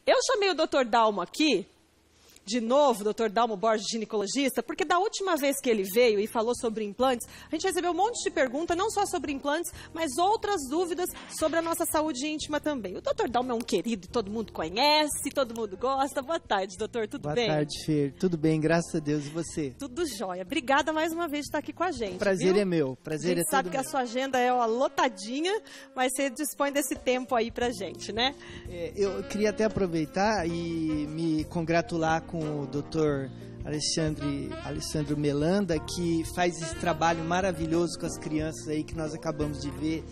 Eu chamei o Dr. Dalmo aqui, de novo, Dr. Dalmo Borges, ginecologista, porque da última vez que ele veio e falou sobre implantes, a gente recebeu um monte de perguntas, não só sobre implantes, mas outras dúvidas sobre a nossa saúde íntima também. O Dr. Dalmo é um querido, todo mundo conhece, todo mundo gosta. Boa tarde, doutor, tudo bem? Boa tarde, Fer. Tudo bem, graças a Deus. E você? Tudo jóia. Obrigada mais uma vez de estar aqui com a gente. Prazer viu? É meu. Prazer é todo sabe que meu. A sua agenda é lotadinha, mas você dispõe desse tempo aí pra gente, né? Eu queria até aproveitar e me congratular com o doutor Alessandro Melanda, que faz esse trabalho maravilhoso com as crianças aí que nós acabamos de ver.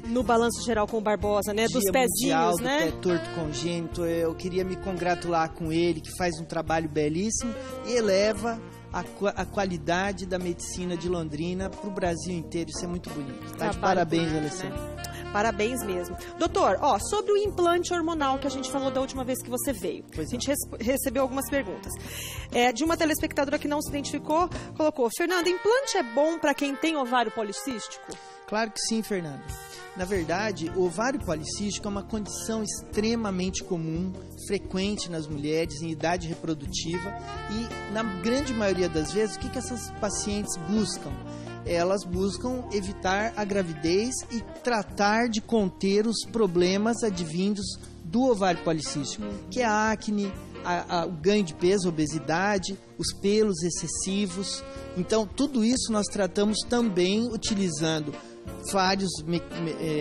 No Balanço Geral com o Barbosa, né? Dos pezinhos, mundial, né? Do pé torto congênito. Eu queria me congratular com ele, que faz um trabalho belíssimo e eleva a qualidade da medicina de Londrina para o Brasil inteiro. Isso é muito bonito. Tá de parabéns, Alessandro. Né? Parabéns mesmo. Doutor, sobre o implante hormonal que a gente falou da última vez que você veio. A gente recebeu algumas perguntas. De uma telespectadora que não se identificou, colocou: Fernanda, implante é bom para quem tem ovário policístico? Claro que sim, Fernanda. Na verdade, o ovário policístico é uma condição extremamente comum, frequente nas mulheres em idade reprodutiva e, na grande maioria das vezes, o que essas pacientes buscam? Elas buscam evitar a gravidez e tratar de conter os problemas advindos do ovário policístico, que é a acne, o ganho de peso, a obesidade, os pelos excessivos. Então, tudo isso nós tratamos também utilizando vários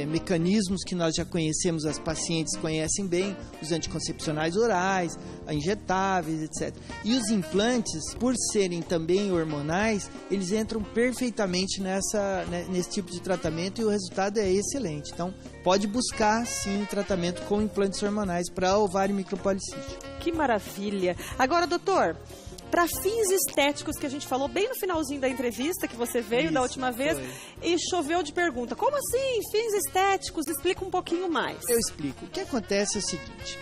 mecanismos que nós já conhecemos, as pacientes conhecem bem, os anticoncepcionais orais, injetáveis, etc. E os implantes, por serem também hormonais, eles entram perfeitamente nesse tipo de tratamento e o resultado é excelente. Então, pode buscar, sim, tratamento com implantes hormonais para ovário micropolicístico. Que maravilha! Agora, doutor, para fins estéticos, que a gente falou bem no finalzinho da entrevista que você veio da última vez, e choveu de pergunta. Como assim, fins estéticos? Explica um pouquinho mais. Eu explico. O que acontece é o seguinte: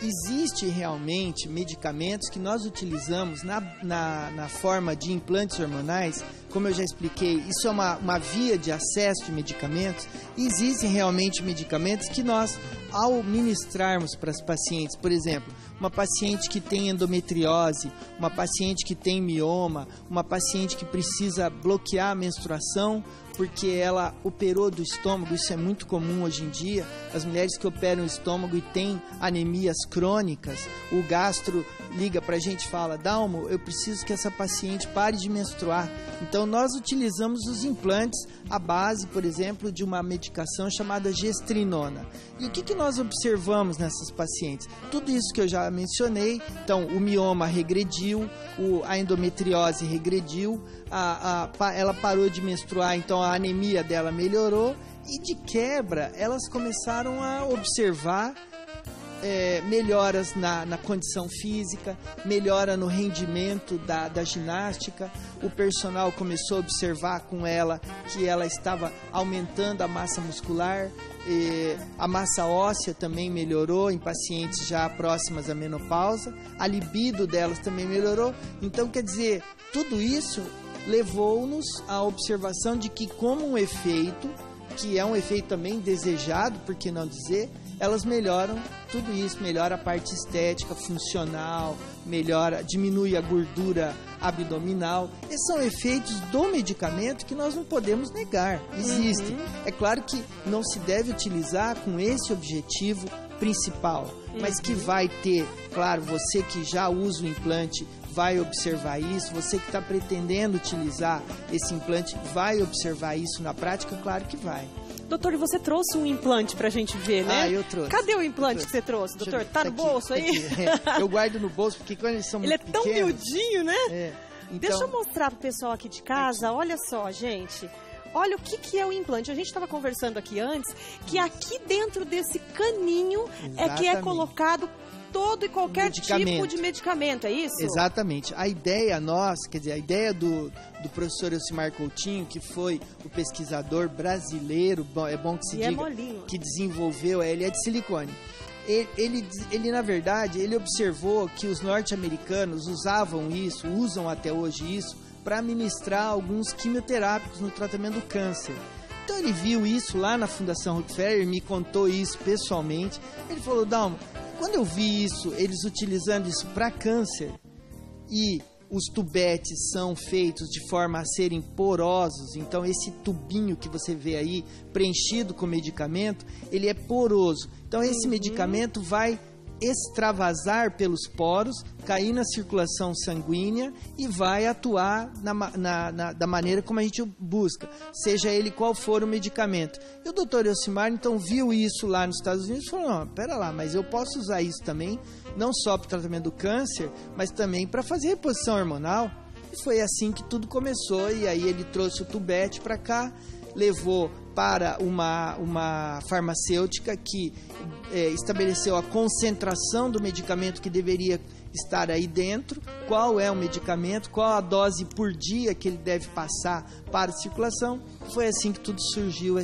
existe realmente medicamentos que nós utilizamos na forma de implantes hormonais. Como eu já expliquei, isso é uma via de acesso de medicamentos. Existem realmente medicamentos que nós, ao ministrarmos para as pacientes, por exemplo, uma paciente que tem endometriose, uma paciente que tem mioma, uma paciente que precisa bloquear a menstruação porque ela operou do estômago, isso é muito comum hoje em dia, as mulheres que operam o estômago e têm anemias crônicas, o gastro liga pra gente e fala: Dalmo, eu preciso que essa paciente pare de menstruar. Então nós utilizamos os implantes à base, por exemplo, de uma medicação chamada gestrinona. E o que nós observamos nessas pacientes? Tudo isso que eu já mencionei. Então o mioma regrediu, a endometriose regrediu, ela parou de menstruar, então a anemia dela melhorou e de quebra elas começaram a observar melhoras na condição física, melhora no rendimento da ginástica. O personal começou a observar com ela que ela estava aumentando a massa muscular, a massa óssea também melhorou em pacientes já próximas à menopausa, a libido delas também melhorou. Então, quer dizer, tudo isso levou-nos à observação de que, como um efeito, que é um efeito também desejado, por que não dizer, elas melhoram tudo isso, melhora a parte estética, funcional, diminui a gordura abdominal. Esses são efeitos do medicamento que nós não podemos negar, existem. É claro que não se deve utilizar com esse objetivo principal, mas que vai ter, claro, você que já usa o implante vai observar isso, você que está pretendendo utilizar esse implante vai observar isso na prática, claro que vai. Doutor, e você trouxe um implante pra gente ver, né? Eu trouxe. Cadê o implante que você trouxe, doutor? Tá no bolso aí? Eu guardo no bolso, porque quando eles são muito pequenos... Ele é tão miudinho, né? Então... Deixa eu mostrar pro pessoal aqui de casa. Olha só, gente. Olha o que é o implante. A gente estava conversando aqui antes, que aqui dentro desse caninho que é colocado todo e qualquer tipo de medicamento, é isso? Exatamente. A ideia nossa, quer dizer, a ideia do professor Elcimar Coutinho, que foi o pesquisador brasileiro, é bom que se diga, que desenvolveu, ele é de silicone. Ele, na verdade, ele observou que os norte-americanos usavam isso, usam até hoje isso, para ministrar alguns quimioterápicos no tratamento do câncer. Então ele viu isso lá na Fundação Rockefeller, me contou isso pessoalmente. Ele falou: Dalmo, Quando eu vi isso, eles utilizando isso para câncer, e os tubetes são feitos de forma a serem porosos, então esse tubinho que você vê aí, preenchido com medicamento, ele é poroso. Então esse medicamento vai extravasar pelos poros, cair na circulação sanguínea e vai atuar da maneira como a gente busca, seja ele qual for o medicamento. E o Dr. Elcimar, então, viu isso lá nos Estados Unidos e falou, não, pera lá, mas eu posso usar isso também, não só para o tratamento do câncer, mas também para fazer reposição hormonal. E foi assim que tudo começou, e aí ele trouxe o tubete para cá, levou para uma farmacêutica que estabeleceu a concentração do medicamento que deveria estar aí dentro, qual é o medicamento, qual a dose por dia que ele deve passar para a circulação. Foi assim que tudo surgiu,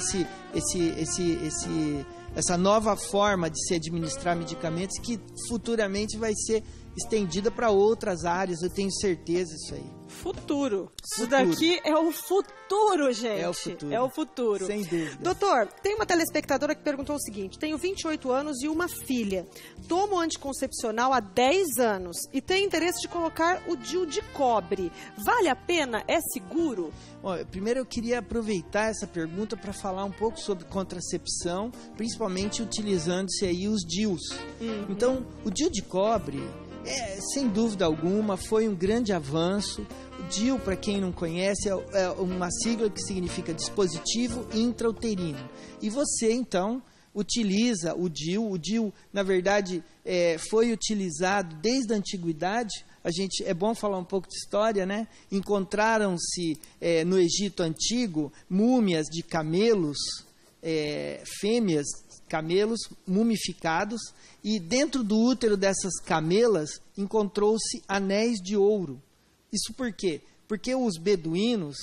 essa nova forma de se administrar medicamentos que futuramente vai ser estendida para outras áreas, eu tenho certeza disso aí. Futuro. Isso daqui é o futuro, gente. É o futuro. É o futuro. Sem dúvida. Doutor, tem uma telespectadora que perguntou o seguinte: tenho 28 anos e uma filha. Tomo anticoncepcional há 10 anos e tenho interesse de colocar o DIU de cobre. Vale a pena? É seguro? Bom, primeiro eu queria aproveitar essa pergunta para falar um pouco sobre contracepção, principalmente utilizando-se aí os DIUs. Então, o DIU de cobre, sem dúvida alguma, foi um grande avanço. O DIU, para quem não conhece, é uma sigla que significa dispositivo intrauterino. E você, então, utiliza o DIU. O DIU, na verdade, foi utilizado desde a antiguidade. É bom falar um pouco de história, né? Encontraram-se no Egito Antigo múmias de camelos, fêmeas, camelos mumificados, e dentro do útero dessas camelas encontrou-se anéis de ouro. Isso por quê? Porque os beduínos,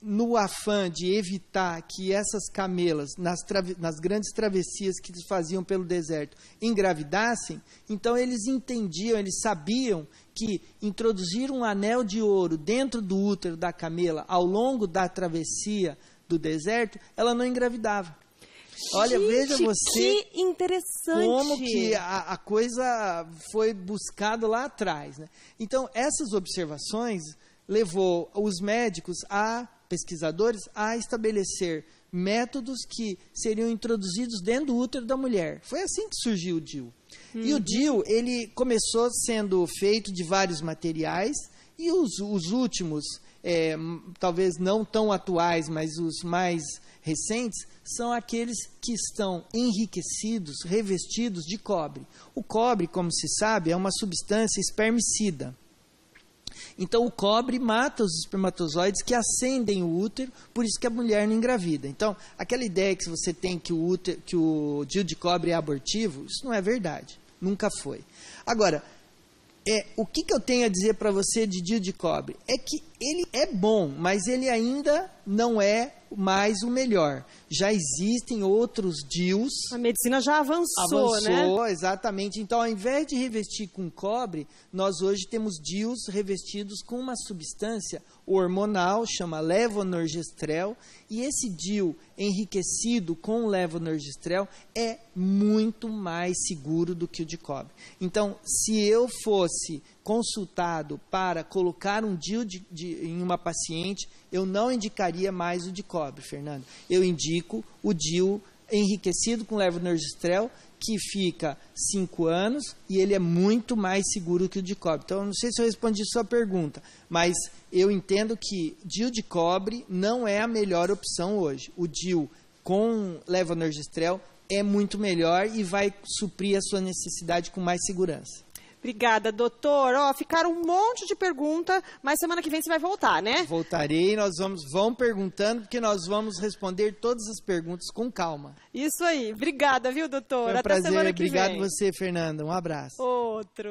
no afã de evitar que essas camelas, nas grandes travessias que eles faziam pelo deserto, engravidassem, então eles entendiam, eles sabiam que introduzir um anel de ouro dentro do útero da camela ao longo da travessia do deserto, ela não engravidava. Olha, gente, veja você que interessante. Como que a coisa foi buscada lá atrás, né? Então, essas observações levou os médicos, pesquisadores, a estabelecer métodos que seriam introduzidos dentro do útero da mulher. Foi assim que surgiu o DIU. E o DIU, ele começou sendo feito de vários materiais, e os últimos, talvez não tão atuais, mas os mais recentes, são aqueles que estão enriquecidos, revestidos de cobre. O cobre, como se sabe, é uma substância espermicida. Então, o cobre mata os espermatozoides que acendem o útero, por isso que a mulher não engravida. Então, aquela ideia que você tem que o DIU de cobre é abortivo, isso não é verdade. Nunca foi. Agora, o que eu tenho a dizer para você de DIU de cobre? É que ele é bom, mas ele ainda não é mais o melhor. Já existem outros DIUs. A medicina já avançou, né? Exatamente. Então, ao invés de revestir com cobre, nós hoje temos DIUs revestidos com uma substância hormonal, chama levonorgestrel, e esse DIU enriquecido com levonorgestrel é muito mais seguro do que o de cobre. Então, se eu fosse consultado para colocar um DIU em uma paciente, eu não indicaria mais o de cobre, Fernando. Eu indico o DIU enriquecido com levonorgestrel, que fica 5 anos, e ele é muito mais seguro que o de cobre. Então, eu não sei se eu respondi sua pergunta, mas eu entendo que DIU de cobre não é a melhor opção hoje. O DIU com levonorgestrel é muito melhor e vai suprir a sua necessidade com mais segurança. Obrigada, doutor. Ficaram um monte de perguntas, mas semana que vem você vai voltar, né? Voltarei, vão perguntando, porque nós vamos responder todas as perguntas com calma. Isso aí. Obrigada, viu, doutor? Foi um Até prazer. semana que vem. Obrigado você, Fernanda. Um abraço. Outro.